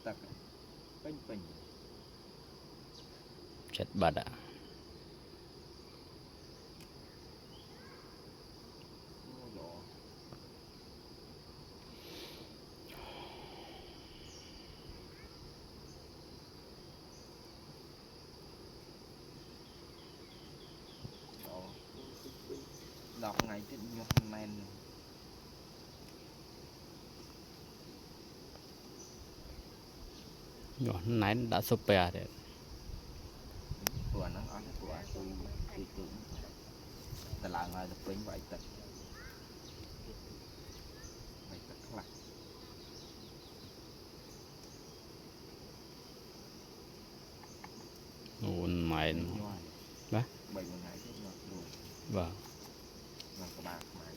tật bình chết bật ạ đọc ngày tiết nhật men nhỏ nãy đã super đấy của nó ăn của tôi tưởng là ngày tập bình vậy tật là ồn mày đó đó 7 ngày tiết nhật luôn vâng là các bạn mày